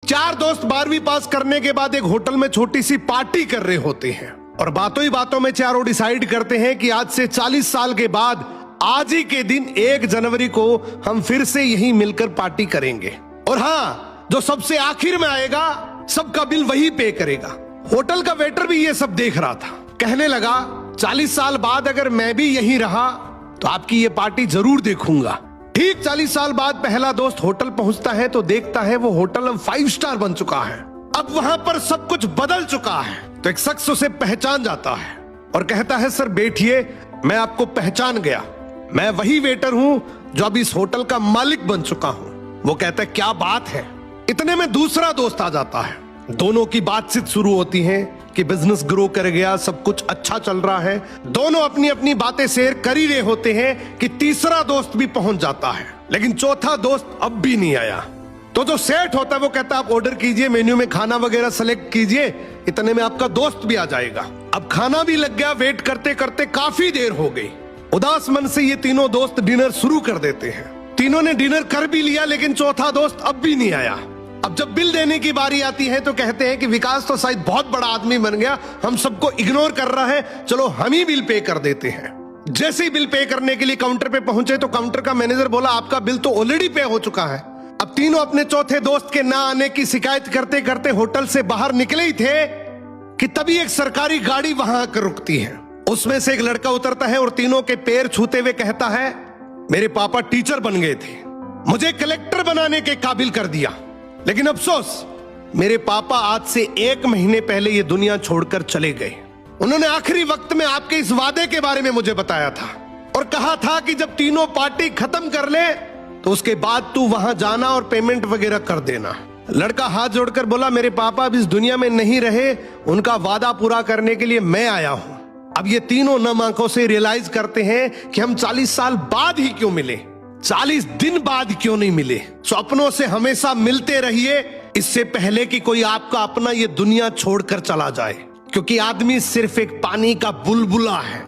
चार दोस्त 12वीं पास करने के बाद एक होटल में छोटी सी पार्टी कर रहे होते हैं और बातों ही बातों में चारों डिसाइड करते हैं कि आज से 40 साल के बाद आज ही के दिन 1 जनवरी को हम फिर से यहीं मिलकर पार्टी करेंगे। और हाँ, जो सबसे आखिर में आएगा सबका बिल वही पे करेगा। होटल का वेटर भी ये सब देख रहा था। कहने लगा 40 साल बाद अगर मैं भी यहीं रहा तो आपकी ये पार्टी जरूर देखूंगा। ठीक 40 साल बाद पहला दोस्त होटल पहुंचता है तो देखता है वो होटल अब 5 स्टार बन चुका है। अब वहां पर सब कुछ बदल चुका है। तो एक शख्स उसे पहचान जाता है और कहता है सर बैठिए, मैं आपको पहचान गया, मैं वही वेटर हूं जो अब इस होटल का मालिक बन चुका हूं। वो कहता है क्या बात है। इतने में दूसरा दोस्त आ जाता है। दोनों की बातचीत शुरू होती है कि बिजनेस ग्रो कर गया, सब कुछ अच्छा चल रहा है। दोनों अपनी अपनी बातें शेयर कर ही रहे होते हैं कि तीसरा दोस्त भी पहुंच जाता है, लेकिन चौथा दोस्त अब भी नहीं आया। तो जो सेठ होता है वो कहता है आप ऑर्डर कीजिए, मेन्यू में खाना वगैरह सेलेक्ट कीजिए, इतने में आपका दोस्त भी आ जाएगा। अब खाना भी लग गया। वेट करते करते काफी देर हो गई। उदास मन से ये तीनों दोस्त डिनर शुरू कर देते हैं। तीनों ने डिनर कर भी लिया, लेकिन चौथा दोस्त अब भी नहीं आया। अब जब बिल देने की बारी आती है तो कहते हैं कि विकास तो शायद बहुत बड़ा आदमी बन गया, हम सबको इग्नोर कर रहा है, चलो हम ही बिल पे कर देते हैं। जैसे ही बिल पे करने के लिए काउंटर पे पहुंचे तो काउंटर का मैनेजर बोला आपका बिल तो ऑलरेडी पे हो चुका है। अब तीनों अपने चौथे दोस्त के ना आने की शिकायत करते करते होटल से बाहर निकले ही थे कि तभी एक सरकारी गाड़ी वहां आकर रुकती है। उसमें से एक लड़का उतरता है और तीनों के पैर छूते हुए कहता है मेरे पापा टीचर बन गए थे, मुझे कलेक्टर बनाने के काबिल कर दिया, लेकिन अफसोस मेरे पापा आज से 1 महीने पहले ये दुनिया छोड़कर चले गए। उन्होंने आखिरी वक्त में आपके इस वादे के बारे में मुझे बताया था और कहा था कि जब तीनों पार्टी खत्म कर ले तो उसके बाद तू वहां जाना और पेमेंट वगैरह कर देना। लड़का हाथ जोड़कर बोला मेरे पापा अब इस दुनिया में नहीं रहे, उनका वादा पूरा करने के लिए मैं आया हूं। अब ये तीनों नम आंखों से रियलाइज करते हैं कि हम 40 साल बाद ही क्यों मिले, 40 दिन बाद क्यों नहीं मिले। स्वप्नों से हमेशा मिलते रहिए, इससे पहले कि कोई आपका अपना ये दुनिया छोड़कर चला जाए, क्योंकि आदमी सिर्फ एक पानी का बुलबुला है।